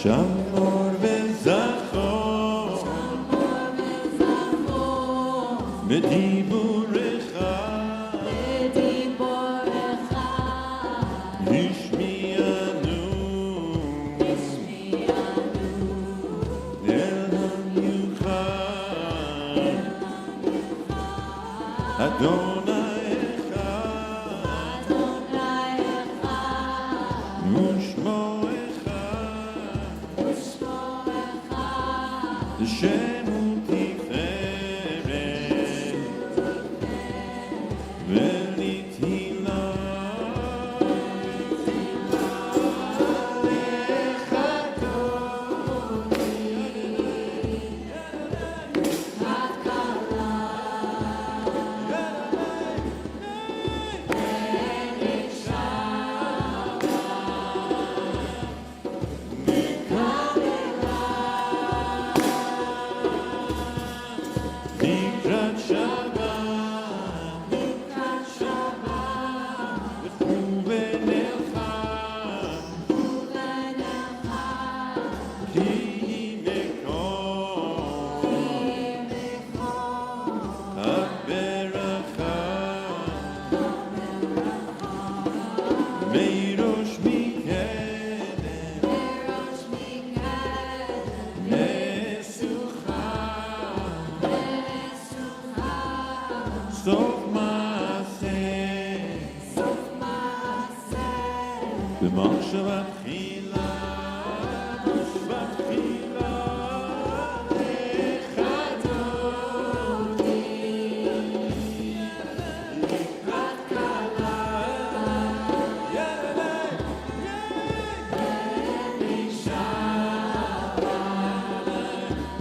שמור וזכור בדיבורך השמיענו אל המיוחד אדוני אחד ושמו שם הוא תפארת במחשבה תחילה, מחשבה תחילה, לכדותי, לקראת קלה, ילדי, ילדי שבת,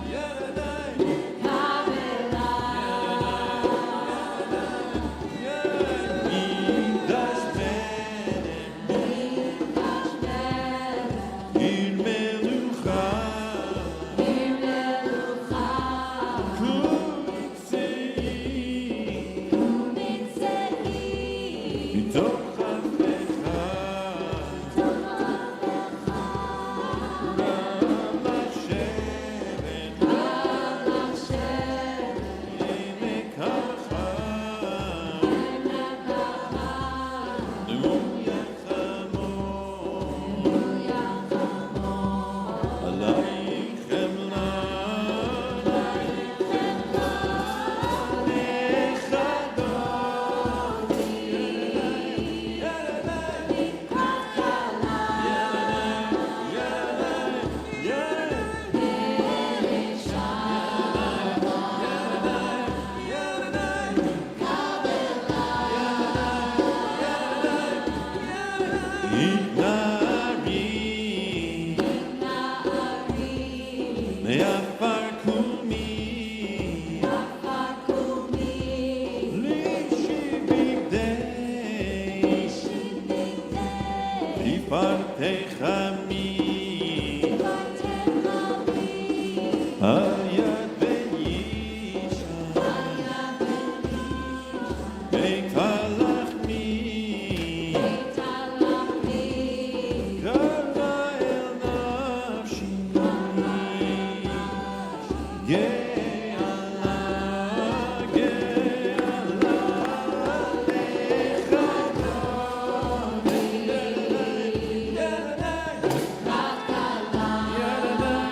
ילדי, מקדש עיר מלוכה, ונמצאי מתוך חפך, רב לשבת, עמק החם, נו יחמור, עלייך חמלה, לכדותי, ילדי, מעפר קומי, לשבדי, תפארתך עמי, על יד ואישה, בית הלחמי, קרבה אל נפשי, גאלה, גאלה, לכדותי, ילדי,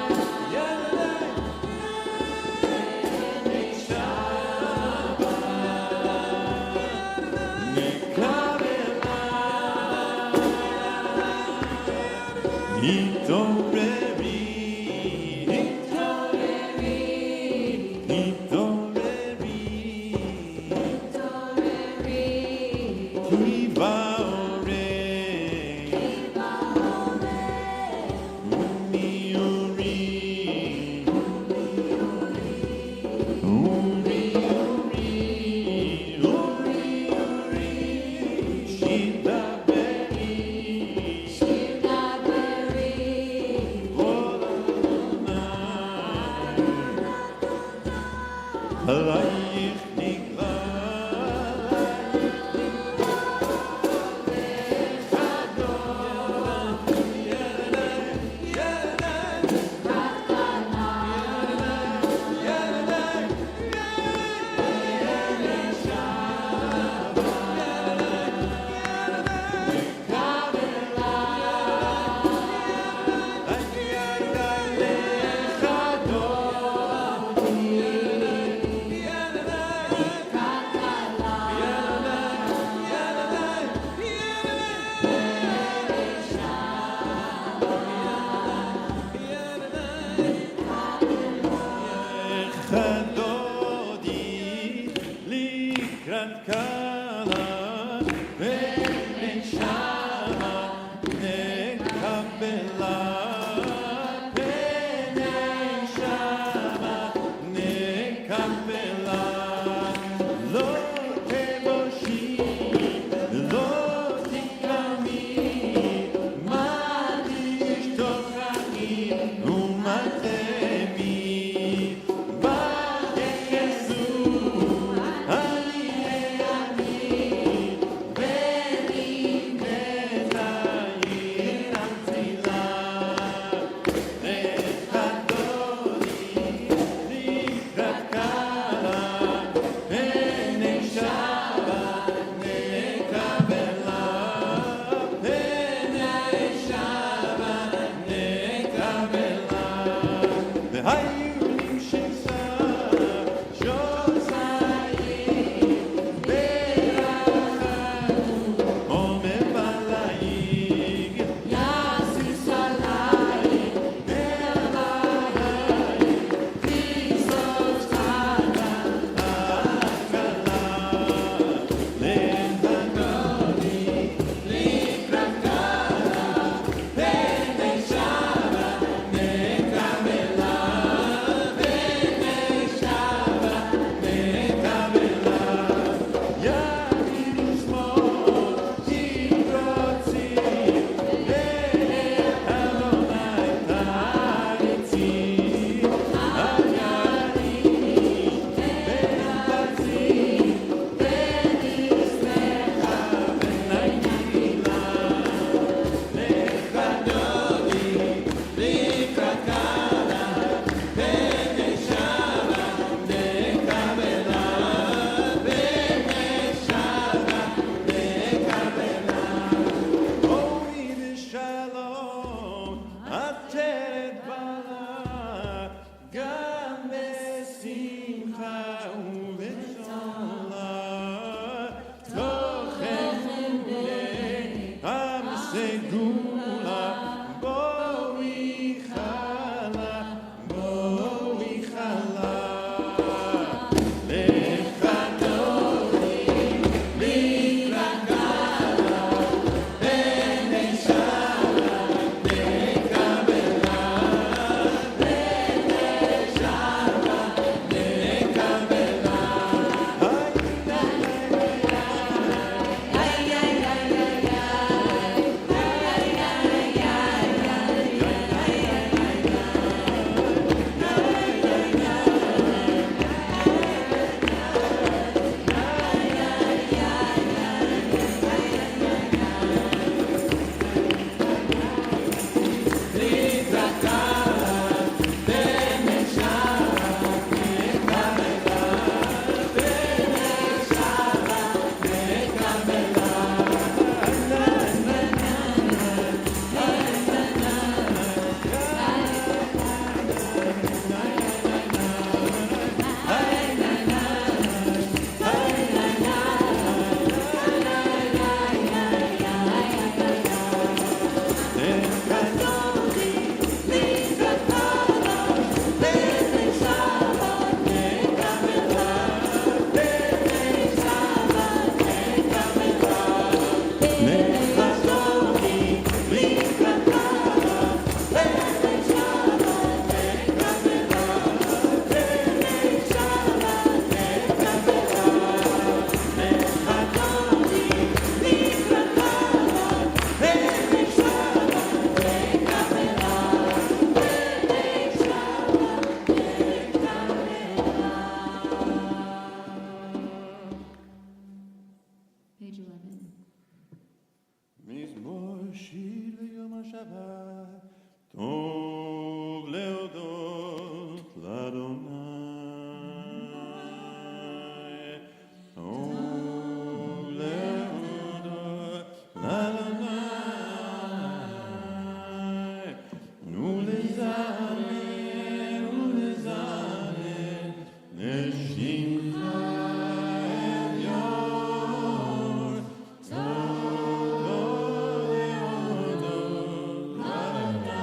עלייך נגלה, לכדותי, ילדי, ילדי, segula, boi chala, lechanoni, likrakala, bnei Shabbat, nekabela, bnei Shabbat, nekabela. Page 11. מזמור שיר ליום השבת, טוב להודות לאדוני. טוב להודות לאדוני. ולזמר לשמך אביון. טוב להודות לאדוני.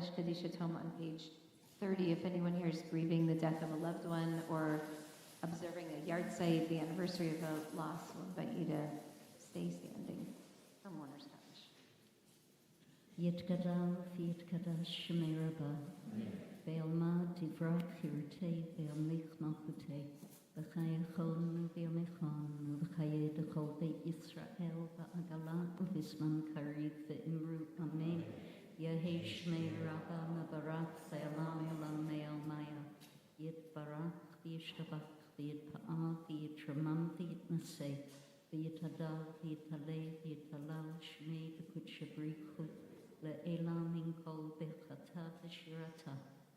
Kaddish Kadisha Tome on page 30. If anyone here is grieving the death of a loved one or observing a yard site, the anniversary of a loss, we'll invite you to stay standing for Mourner's Kaddish. Yitgadal, Yitgadal, Shemeraba, Veilma, Divrach, Hirte, Veilmich, Malchute, Vachayachon, Veilmechon, Vachaye, the Cholbe, Israel, Va'agala, Visman, Kari, Ve'imru, Amen, Yahei, Shemeraba, Nabarak, Selam, Elam, Meil, Maya, Yitbarach, Yishtabach, Yitpa'ah, Yitramam, Yitnase, Yitadal, Yitale, Yitalal, Shmei, Kutshabrichu, Le'elam, Inkol, Bechata, Veshirata,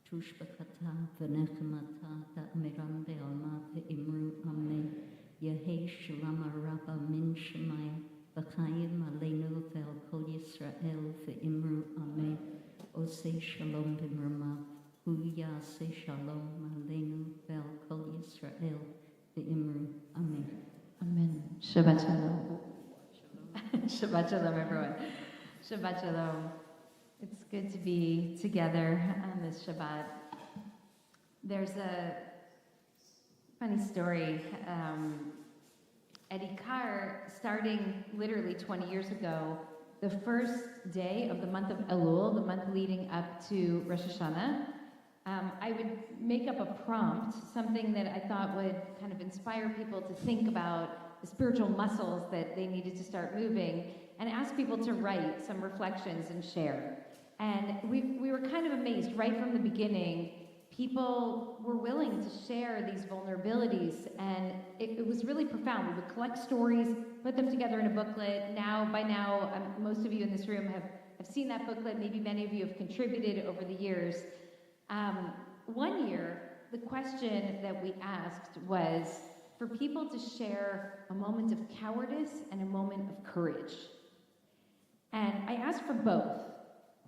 Tushbakata, Venechemata, Da'amiram, Be'alma, Ve'imru, Amen, Yahei, Shalama, Rabba, Min, Shemaya, V'chayim, Aleinu, Ve'al, Kol Yisrael, Ve'imru, Amen, Osei, Shalom, B'mrama, Huya, Se, Shalom, Aleinu, Ve'al, Kol Yisrael, Ve'imru, Amen. Amen. Shabbat Shalom. Shabbat Shalom, everyone. Shabbat Shalom. It's good to be together on this Shabbat. There's a funny story. At IKAR, starting literally 20 years ago, the first day of the month of Elul, the month leading up to Rosh Hashanah, I would make up a prompt, something that I thought would kind of inspire people to think about the spiritual muscles that they needed to start moving, and ask people to write some reflections and share. And we were kind of amazed right from the beginning. People were willing to share these vulnerabilities, and it was really profound. We would collect stories, put them together in a booklet. By now, most of you in this room have seen that booklet. Maybe many of you have contributed over the years. One year, the question that we asked was for people to share a moment of cowardice and a moment of courage. And I asked for both.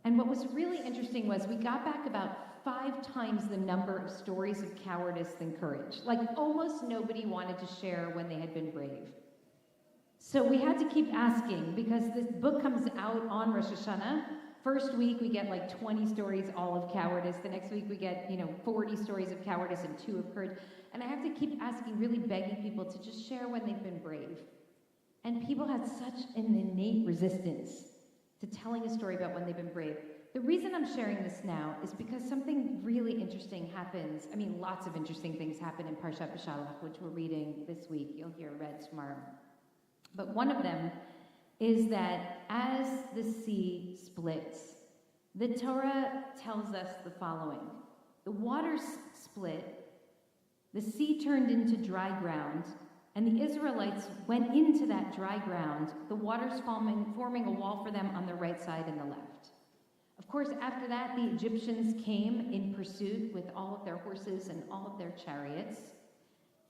And what was really interesting was we got back about 5 times the number of stories of cowardice than courage. Like almost nobody wanted to share when they had been brave. So we had to keep asking, because this book comes out on Rosh Hashanah. First week we get like 20 stories all of cowardice. The next week we get 40 stories of cowardice and 2 of courage. And I have to keep asking, really begging people to just share when they've been brave. And people had such an innate resistance to telling a story about when they've been brave. The reason I'm sharing this now is because something really interesting happens. I mean, lots of interesting things happen in Parshat B'Shalach, which we're reading this week. You'll hear read tomorrow. But one of them is that as the sea splits, the Torah tells us the following. The waters split, the sea turned into dry ground, and the Israelites went into that dry ground, the waters forming a wall for them on the right side and the left. Of course, after that, the Egyptians came in pursuit with all of their horses and all of their chariots.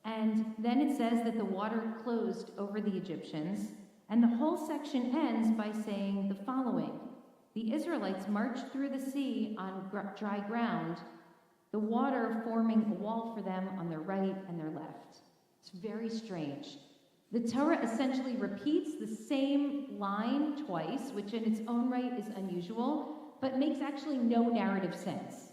And then it says that the water closed over the Egyptians, and the whole section ends by saying the following. The Israelites marched through the sea on dry ground, the water forming a wall for them on their right and their left. It's very strange. The Torah essentially repeats the same line twice, which in its own right is unusual, but makes actually no narrative sense.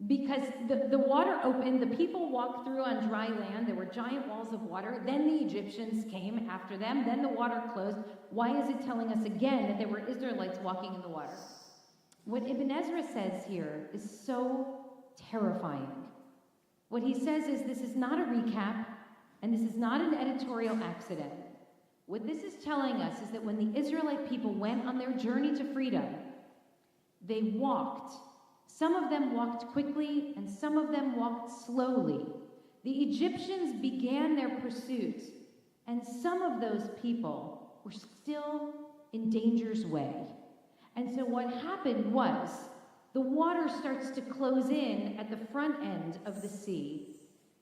Because the water opened, the people walked through on dry land, there were giant walls of water, then the Egyptians came after them, then the water closed. Why is it telling us again that there were Israelites walking in the water? What Ibn Ezra says here is so terrifying. What he says is this is not a recap, and this is not an editorial accident. What this is telling us is that when the Israelite people went on their journey to freedom, they walked. Some of them walked quickly, and some of them walked slowly. The Egyptians began their pursuit, and some of those people were still in danger's way. And so what happened was, the water starts to close in at the front end of the sea,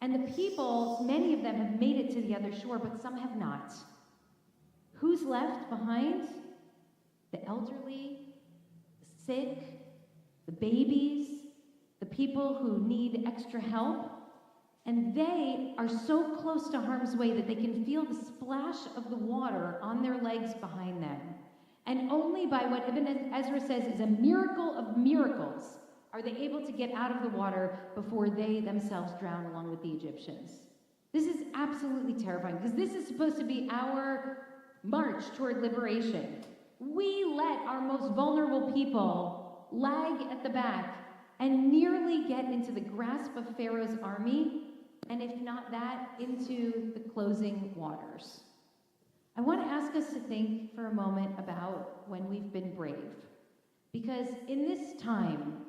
and the people, many of them have made it to the other shore, but some have not. Who's left behind? The elderly, the sick, the babies, the people who need extra help. And they are so close to harm's way that they can feel the splash of the water on their legs behind them. And only by what Ibn Ezra says is a miracle of miracles, Are they able to get out of the water before they themselves drown along with the Egyptians? This is absolutely terrifying because this is supposed to be our march toward liberation. We let our most vulnerable people lag at the back and nearly get into the grasp of Pharaoh's army, and if not that, into the closing waters. I want to ask us to think for a moment about when we've been brave. Because in this time,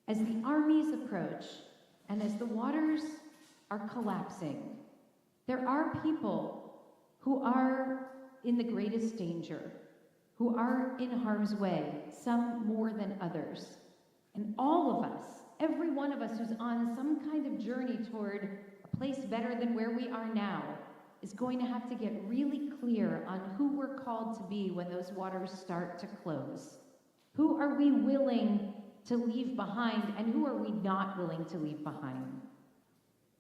as the armies approach and as the waters are collapsing, there are people who are in the greatest danger, who are in harm's way, some more than others. And all of us, every one of us who's on some kind of journey toward a place better than where we are now, is going to have to get really clear on who we're called to be when those waters start to close. Who are we willing to leave behind, and who are we not willing to leave behind?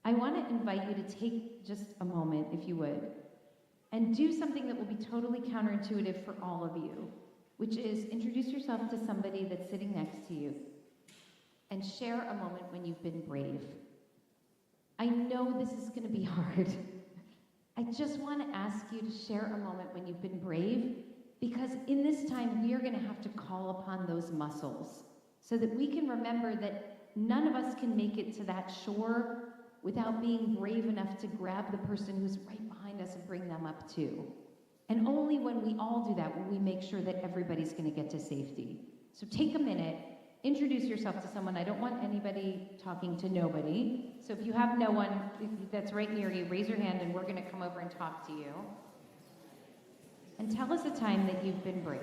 I want to invite you to take just a moment, if you would, and do something that will be totally counterintuitive for all of you, which is introduce yourself to somebody that's sitting next to you and share a moment when you've been brave. I know this is going to be hard. I just want to ask you to share a moment when you've been brave, because in this time we are going to have to call upon those muscles so that we can remember that none of us can make it to that shore without being brave enough to grab the person who's right behind us and bring them up too. And only when we all do that will we make sure that everybody's going to get to safety. So take a minute, introduce yourself to someone. I don't want anybody talking to nobody. So if you have no one that's right near you, raise your hand and we're going to come over and talk to you. And tell us a time that you've been brave.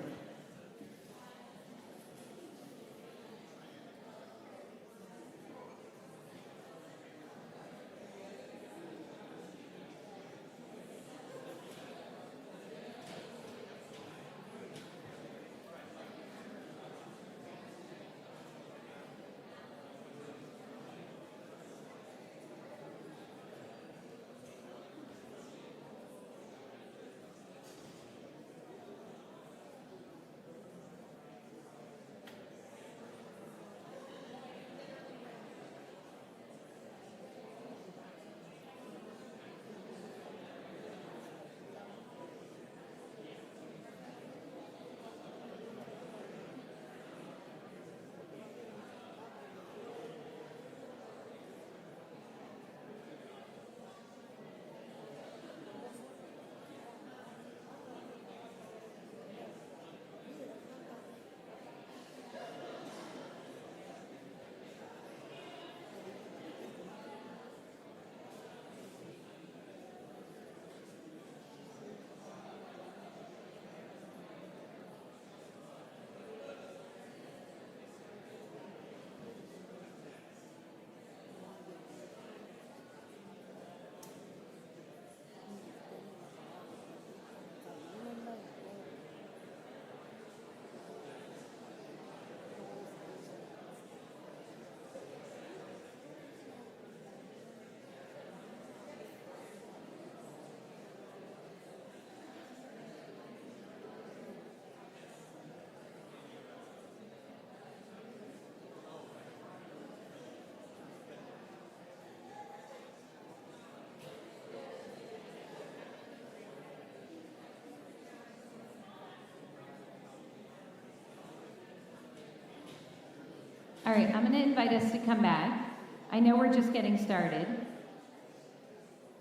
All right, I'm going to invite us to come back. I know we're just getting started.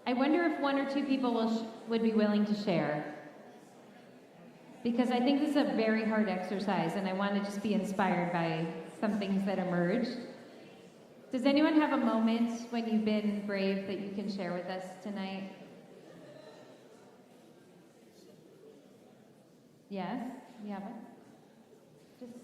I wonder if one or two people would be willing to share. Because I think this is a very hard exercise, and I want to just be inspired by some things that emerged. Does anyone have a moment when you've been brave that you can share with us tonight? Yes? You have it? Just...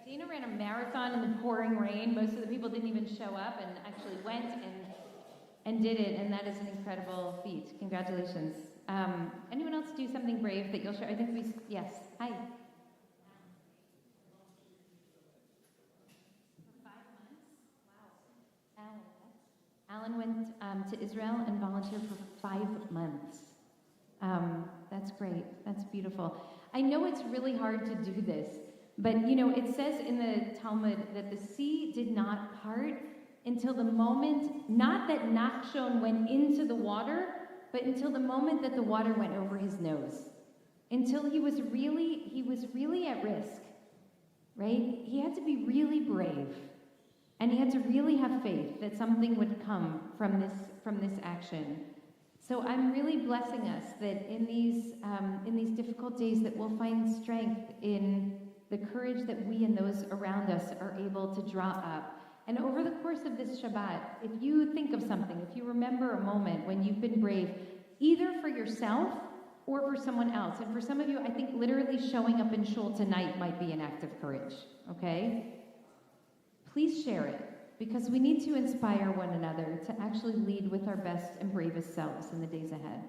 Dana ran a marathon in the pouring rain. Most of the people didn't even show up and actually went and did it, and that is an incredible feat. Congratulations. Anyone else do something brave that you'll share? I think yes. Hi. Alan went to Israel and volunteered for 5 months. That's great. That's beautiful. I know it's really hard to do this, but it says in the Talmud that the sea did not part until the moment, not that Nachshon went into the water, but until the moment that the water went over his nose. Until he was really at risk, right? He had to be really brave. And he had to really have faith that something would come from this action. So I'm really blessing us that in these difficult days that we'll find strength in the courage that we and those around us are able to draw up. And over the course of this Shabbat, if you think of something, if you remember a moment when you've been brave, either for yourself or for someone else, and for some of you, I think literally showing up in shul tonight might be an act of courage, okay? Please share it, because we need to inspire one another to actually lead with our best and bravest selves in the days ahead.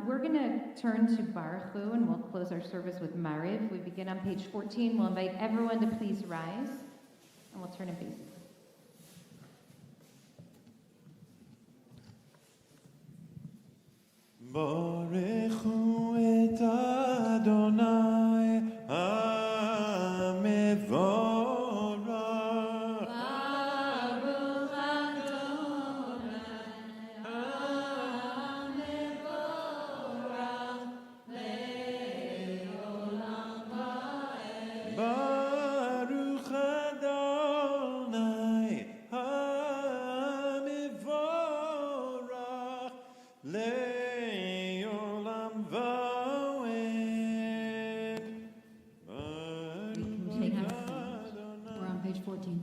We're going to turn to Baruch Hu, and we'll close our service with Mariv. We begin on page 14. We'll invite everyone to please rise, and we'll turn in faces. Baruch hu et Adonai HaMevorach. Baruch Adonai HaMevorach le'olam va'ed. Baruch Adonai HaMevorach le'olam va'ed. We can take our seat. We're on page 14.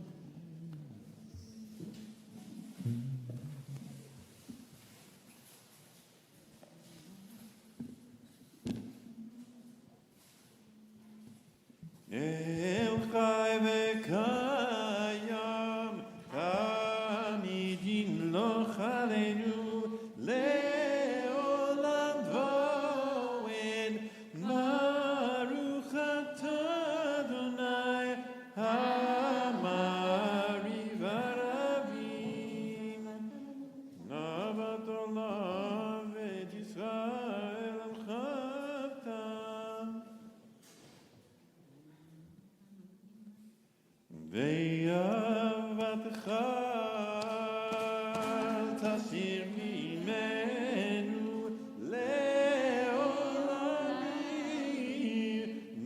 El chai v'kayam tamid yimloch aleinu le'olam va'ed. Baruch atah Adonai ha'mariv haravim. Navat olam et Yisrael al chavtam. ואהבתך תסיר ממנו לעולמים.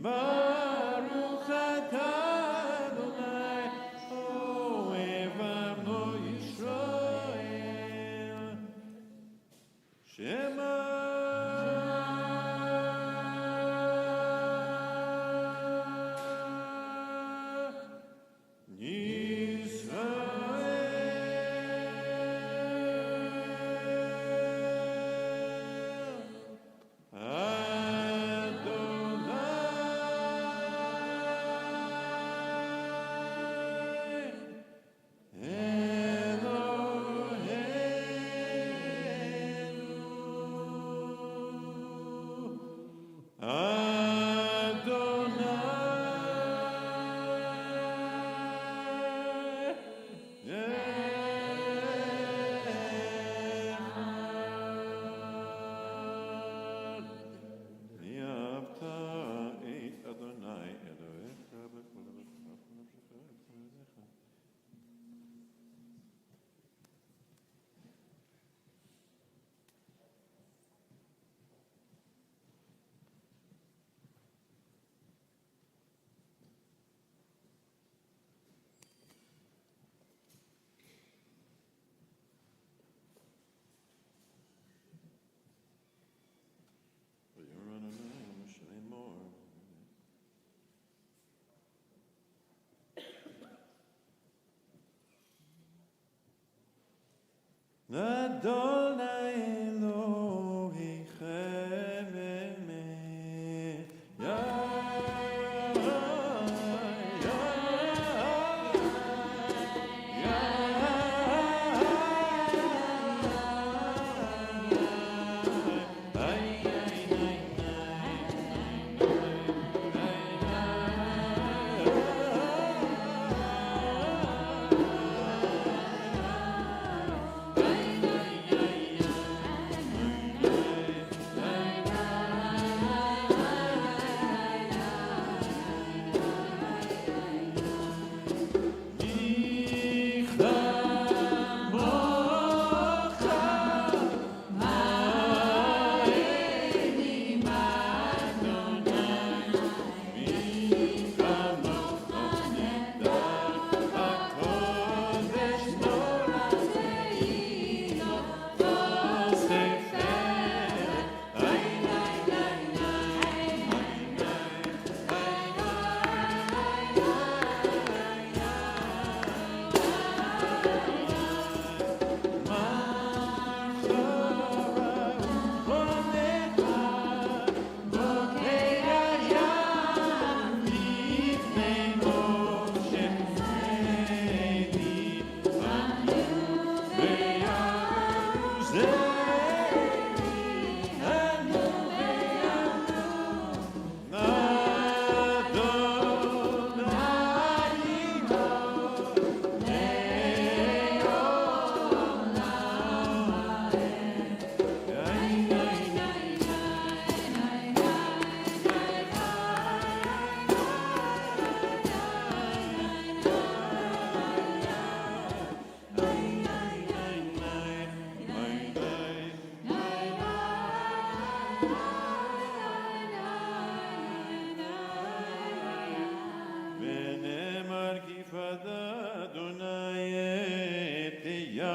ברוך אתה אדוני אוהב עמו ישראל. שמע Adonai Elohechem emet.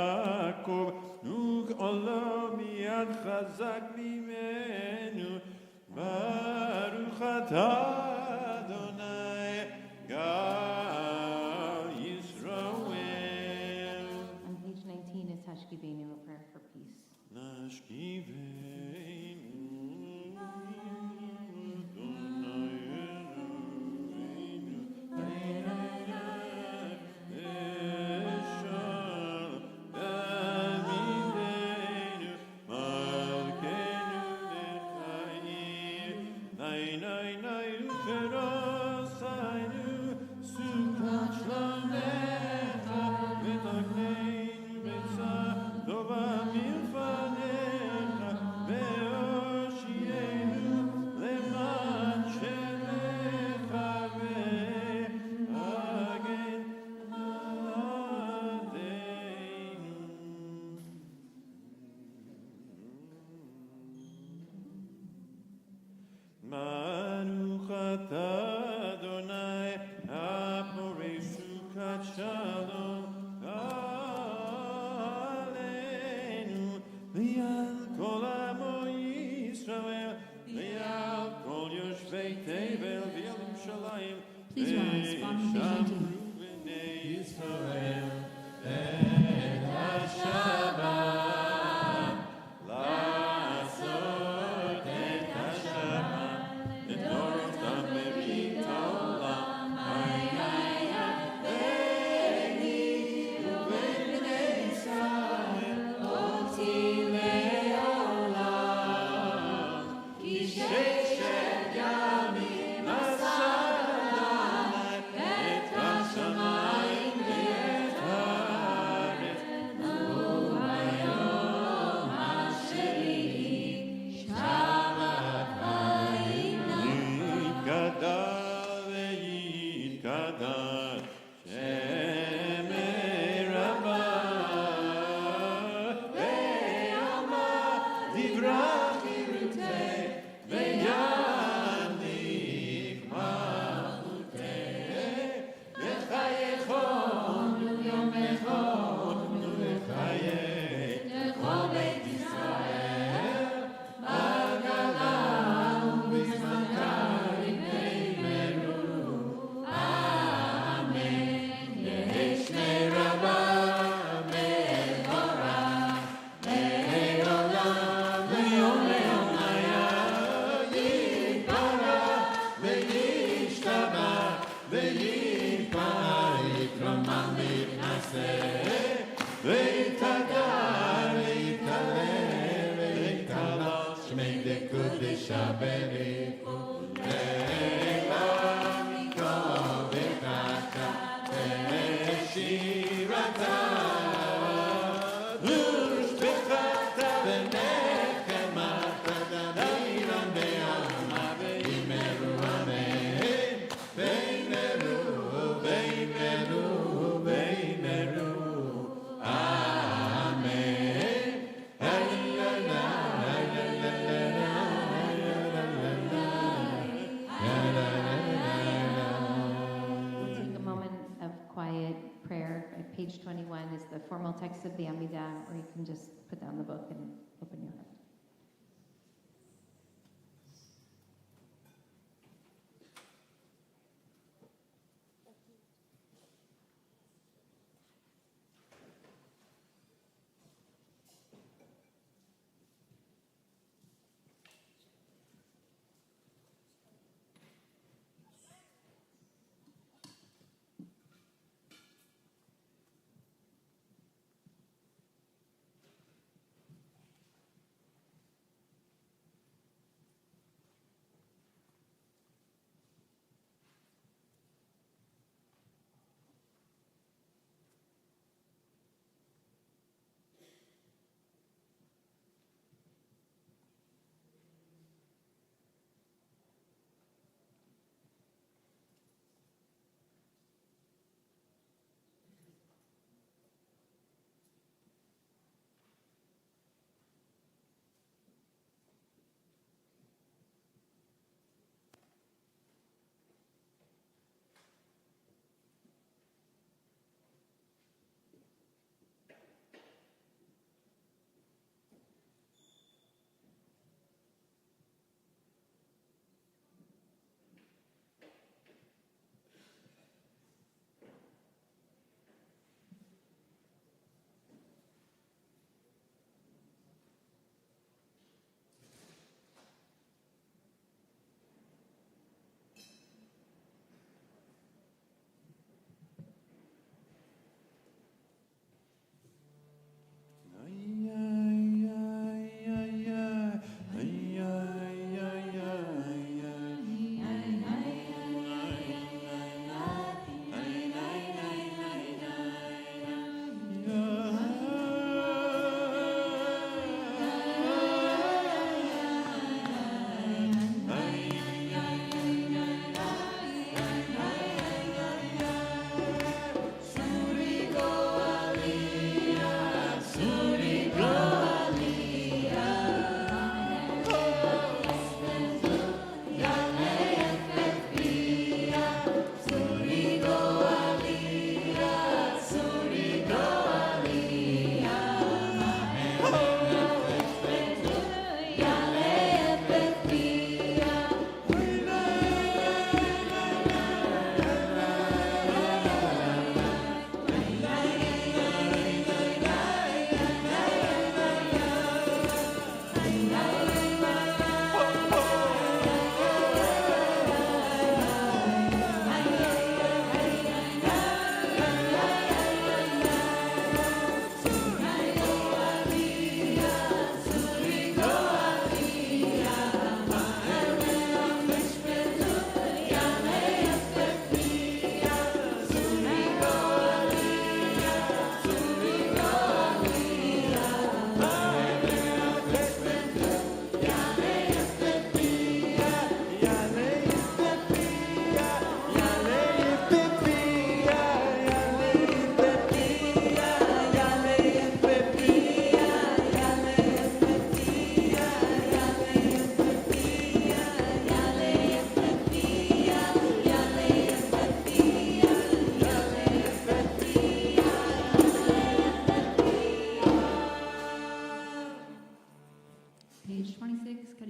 יעקב, וגאולו מיד חזק ממנו. ברוך אתה אדוני גאל ישראל. On page 19 is Hashkivenu, a prayer for peace. Baruch atah Adonai, haporei sukat shalom aleinu, li'al kol amo Yisrael, li'al kol yoshvei tevel v'al Yerushalayim. Please rise, bottom of page 19. B'nei Yisrael, et ha-Shabbat, לעשות את השבת, לדורותם ברית העולם. ביני ובין בני ישראל, אותי לעולם. כי ששת ימים עשה אדוני את השמיים ואת הארץ, וביום השביעי שבת ויתגדל ויתקדש שמי רבה, ועלמא דברה חירותי, ויניק מלכותי. וחייכון יומכון וחיי כל בית ישראל, בגלה ובזמן קריב נאמרו, אמן. יהי שמי רבה מבורך לעולם, ויום ליומיה יתברך וישתבח ויתפאר, יתרומם ויתנשא ויתהדר ויתהלל ויתהלל, שמי דקודשא בריחו לעילא מכל וקטע ושירתה ושפחתה ונחמת דמירן בעלמא ויאמרו אמן. ויאמרו ויאמרו ויאמרו אמן. הללה We'll take a moment of quiet prayer. Page 21 is the formal text of the Amidah, or you can just put down the book and open your heart.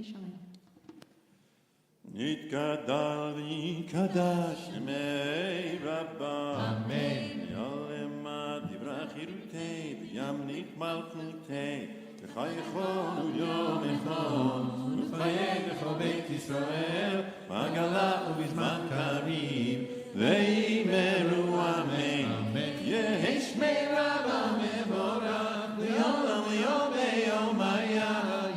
Yishalayim. Yitgadal v'yikadash Shemei Rabbah. Amen. Yolema divrach yirutei v'yamnich malchutei v'chayechon uyom echon v'chayei v'chol Beit Yisrael b'agala u'bizman karim v'yimeru amen. Yehi Shmei Rabbah mevorach li'olam li'om be'yomaya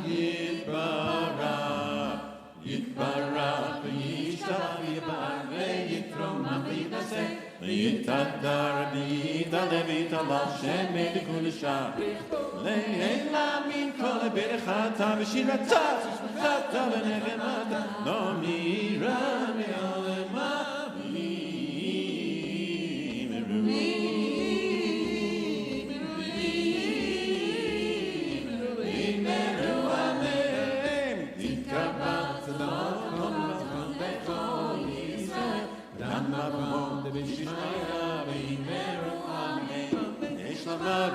yitbarach yitbarach v'yishtach v'yibar v'yitrom v'yitnaseh v'yitadar v'yitale v'yitalal Shemei l'kulisha le'ela min kol berechata v'shirata v'shmachata v'nechemata lo mira me'olema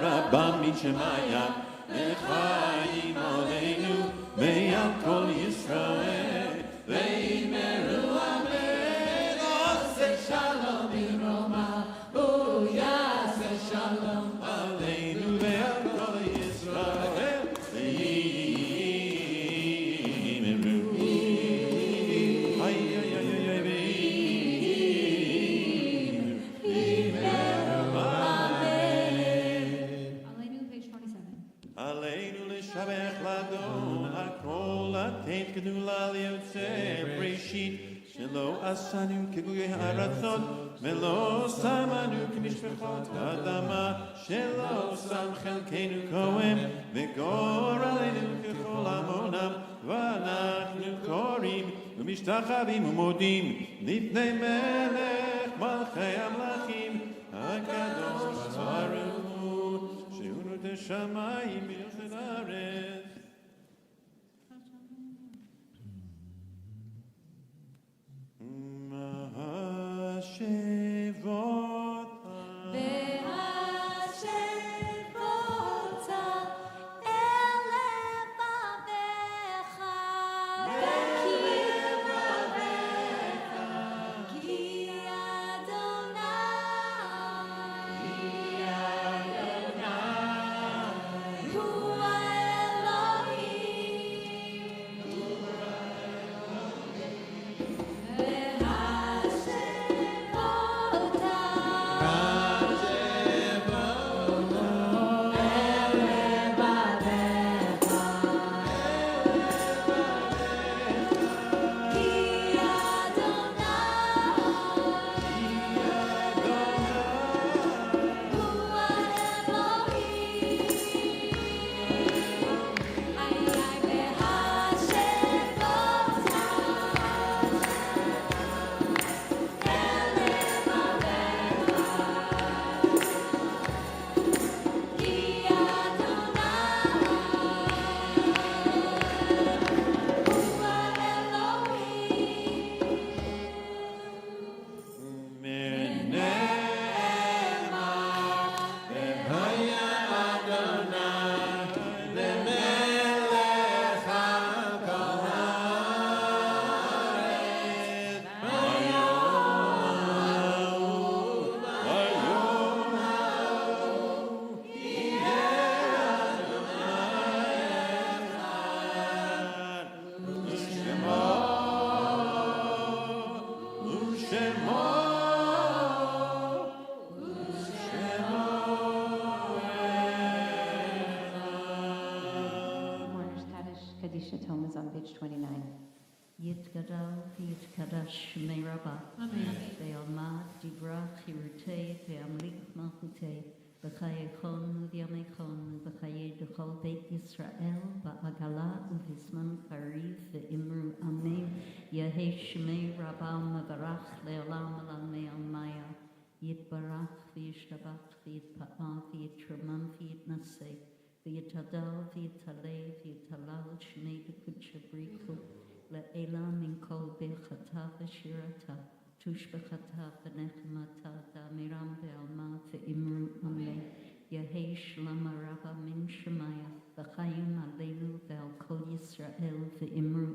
Rabba Mishemaya Echayim Aleinu Meyal Kol Yisrael Veimeru Amen Ose Shalom Biroma Uyase Shalom Aleinu Meyal Kol Yisrael Veimeru Kedula liotze breshit shelo asanu keguye haratzon velo samanu k'mishpachot adama shelo sam chelkeinu kohem v'gor aleinu k'chol amonam v'anachnu korim v'mishtachavim u'modim lifnei melech malchei amlachim hakadosh baruch hu shehu notei shamayim v'yochel haaretz. On page 29. Yitgadal v'yitkadash Shemei Rabbah. Amen. Ve'alma divrach yirutei ve'amlik malchutei v'chayechon v'yamechon v'chayei d'chol Beit Yisrael ba'agala u'vizman kariv ve'imru amen Yehei Shemei Rabbah mevarach le'olam alam me'almaya Yitbarach v'yishtabach v'yitpa'ah v'yitromam v'yitnaseh v'yitadal v'yitaleh v'yitalal Shemei d'kudsha brichu le'ela min kol bechata v'shirata tushbechata v'nechemata da'amiram ve'alma ve'imru amen Yehei Shlama Rabba min Shemaya v'chayim aleinu ve'al kol Yisrael ve'imru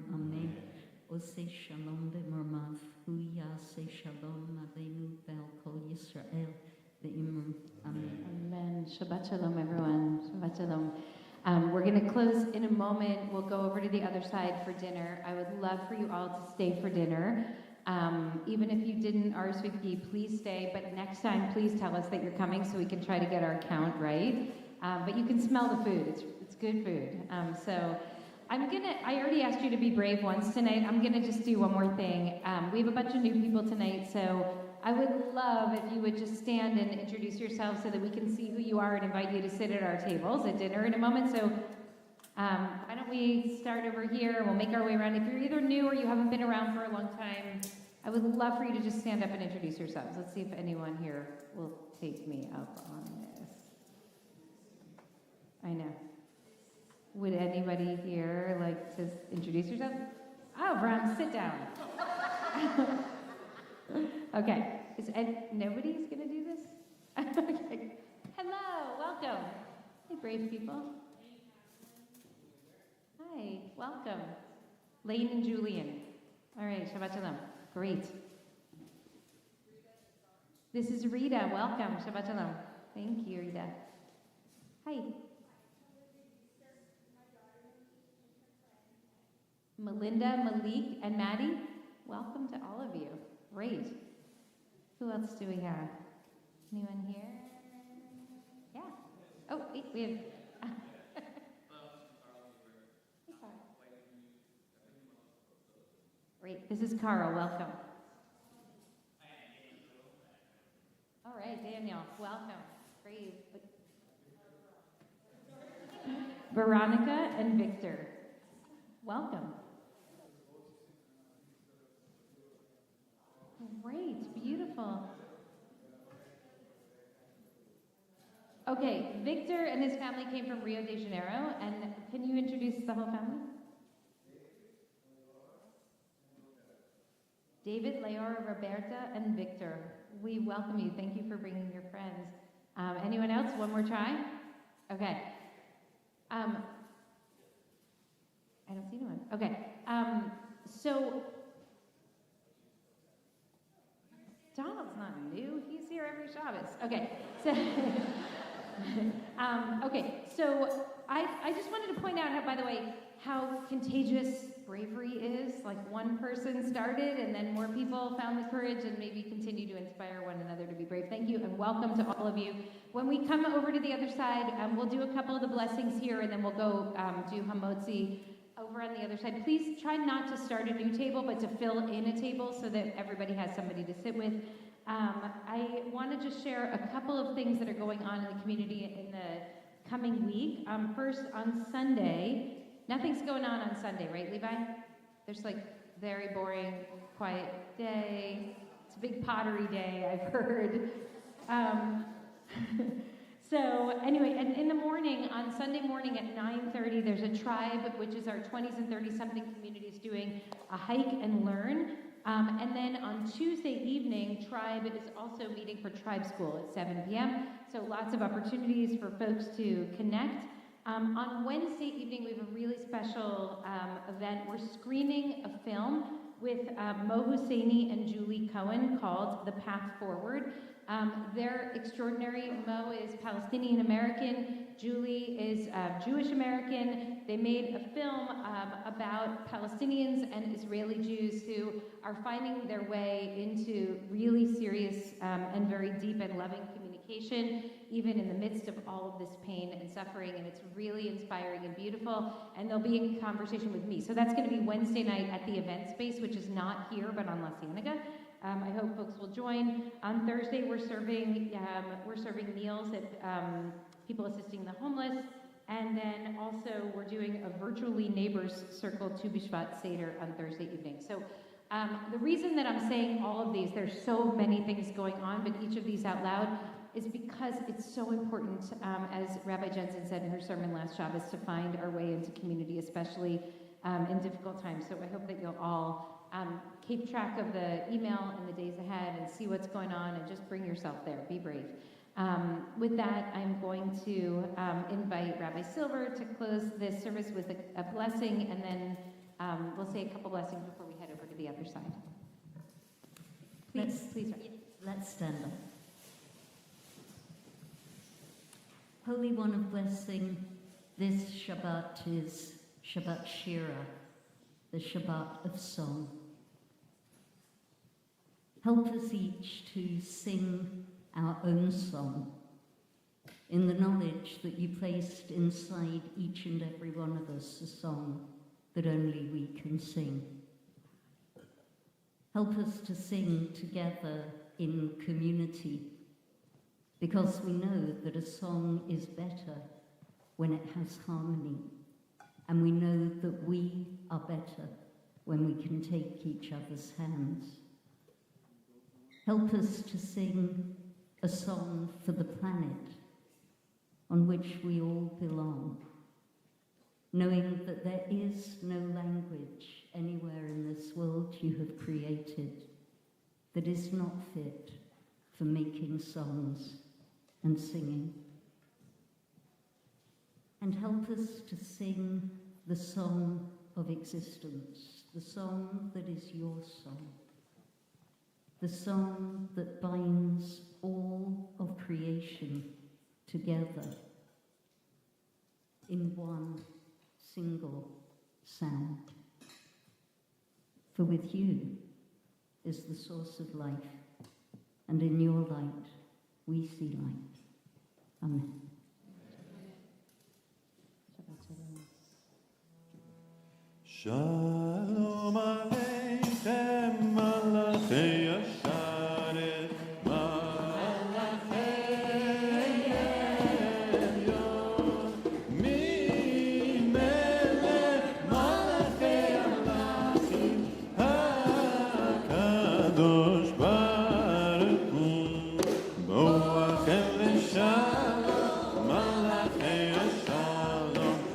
שלום במרומיו, הוא יעשה שלום עלינו ועל כל ישראל, ואמרו אמן. Amen. Shabbat shalom, everyone. Shabbat shalom. We're going to close in a moment. We'll go over to the other side for dinner. I would love for you all to stay for dinner. Even if you didn't RSVP, please stay. But next time, please tell us that you're coming so we can try to get our count right. But you can smell the food. It's good food. So I already asked you to be brave once tonight. I'm gonna just do one more thing. We have a bunch of new people tonight, so I would love if you would just stand and introduce yourselves so that we can see who you are and invite you to sit at our tables at dinner in a moment. So why don't we start over here? We'll make our way around. If you're either new or you haven't been around for a long time, I would love for you to just stand up and introduce yourselves. Let's see if anyone here will take me up on this. I know. Would anybody here like to introduce yourself? Oh, Bram, sit down. Okay. Nobody's going to do this? Okay. Hello, welcome. Hey, brave people. Hi, welcome. Lane and Julian. All right, Shabbat Shalom. Great. This is Rita. Welcome. Shabbat Shalom. Thank you, Rita. Hi. Melinda, Malik, and Maddie, welcome to all of you. Great. Who else do we have? Anyone here? Yeah. Oh, wait, we have... Hey, Carl. Great. This is Carl. Welcome. All right, Daniel. Welcome. Great. Veronica and Victor. Welcome. Great, beautiful. Okay, Victor and his family came from Rio de Janeiro, and can you introduce the whole family? David, Leora, Roberta, and Victor. We welcome you. Thank you for bringing your friends. Anyone else? One more try? Okay. I don't see anyone. Okay. So Donald's not new. He's here every Shabbos. Okay. So, so I just wanted to point out how, by the way, how contagious bravery is. Like one person started and then more people found the courage and maybe continue to inspire one another to be brave. Thank you and welcome to all of you. When we come over to the other side, we'll do a couple of the blessings here and then we'll go do Hamotzi over on the other side. Please try not to start a new table, but to fill in a table so that everybody has somebody to sit with. I want to just share a couple of things that are going on in the community in the coming week. First, on Sunday, nothing's going on Sunday, right, Levi? There's like very boring, quiet day. It's a big pottery day, I've heard. So anyway, and in the morning, on Sunday morning at 9:30, there's a tribe, which is our 20s and 30-something communities, doing a hike and learn. And then on Tuesday evening, Tribe is also meeting for Tribe School at 7 p.m. So lots of opportunities for folks to connect. On Wednesday evening, we have a really special event. We're screening a film with Mo Husseini and Julie Cohen called The Path Forward. They're extraordinary. Mo is Palestinian American. Julie is Jewish American. They made a film about Palestinians and Israeli Jews who are finding their way into really serious and very deep and loving communication, even in the midst of all of this pain and suffering. And it's really inspiring and beautiful. And they'll be in conversation with me. So that's going to be Wednesday night at the event space, which is not here, but on La Cienega. I hope folks will join. On Thursday, we're serving meals at people assisting the homeless, and then also we're doing a virtually neighbors circle Tu B'Shvat Seder on Thursday evening. So the reason that I'm saying all of these, there's so many things going on, but each of these out loud, is because it's so important, as Rabbi Jensen said in her sermon last Shabbos, to find our way into community, especially in difficult times. So I hope that you'll all keep track of the email in the days ahead and see what's going on and just bring yourself there. Be brave. With that, I'm going to invite Rabbi Silver to close this service with a blessing, and then we'll say a couple blessings before we head over to the other side. Let's- Please. Let's stand up. Holy One of Blessing, this Shabbat is Shabbat Shira, the Shabbat of song. Help us each to sing our own song in the knowledge that you placed inside each and every one of us a song that only we can sing. Help us to sing together in community, because we know that a song is better when it has harmony, and we know that we are better when we can take each other's hands. Help us to sing a song for the planet on which we all belong, knowing that there is no language anywhere in this world you have created that is not fit for making songs and singing. And help us to sing the song of existence, the song that is your song, the song that binds all of creation together in one single sound. For with you is the source of life, and in your light we see light. Amen. Shalom Aleichem Malachei Yasharet Malachei Elyon Mi Melech Malachei Amlachim HaKadosh Baruch Hu Boachem Leshalom Malachei Yashalom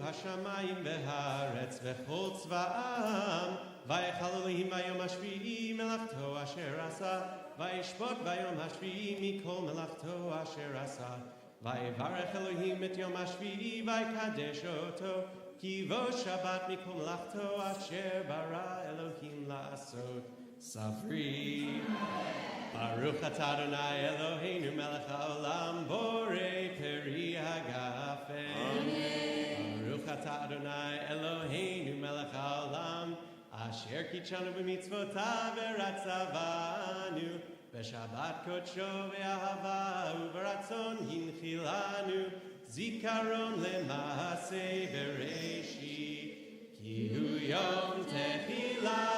השמיים והארץ וכל צבאם ויחל אלוהים ביום השביעי מלאכתו אשר עשה וישפוט ביום השביעי מכל מלאכתו אשר עשה ויברך אלוהים את יום השביעי ויקדש אותו כי בו שבת מכל מלאכתו אשר ברא אלוהים לעשות ספרי ברוך אתה אדוני אלוהינו מלך העולם בורא פרי הגפן ברוך אתה אדוני אלוהינו מלך העולם אשר קידשנו במצוותיו ורצה בנו בשבת קודשו ואהבה וברצון הנחילנו זיכרון למעשה בראשית כי הוא יום תחילה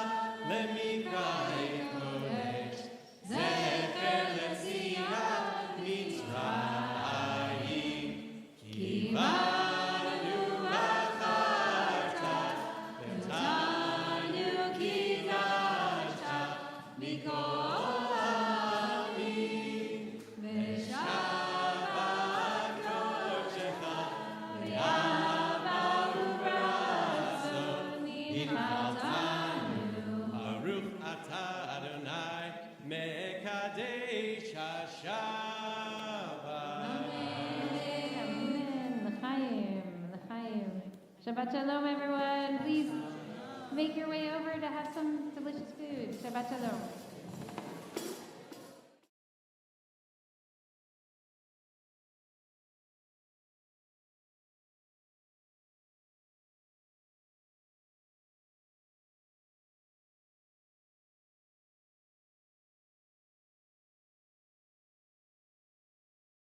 למקרא קודש זכר ליציאת מצרים כי בנו בחרת ואותנו קידשת מכל העמים בשבת קודשך באהבה וברצון הנחלתנו ברוך אתה אדוני מקדש השבת Shabbat Shalom, everyone. Please make your way over to have some delicious food. Shabbat Shalom.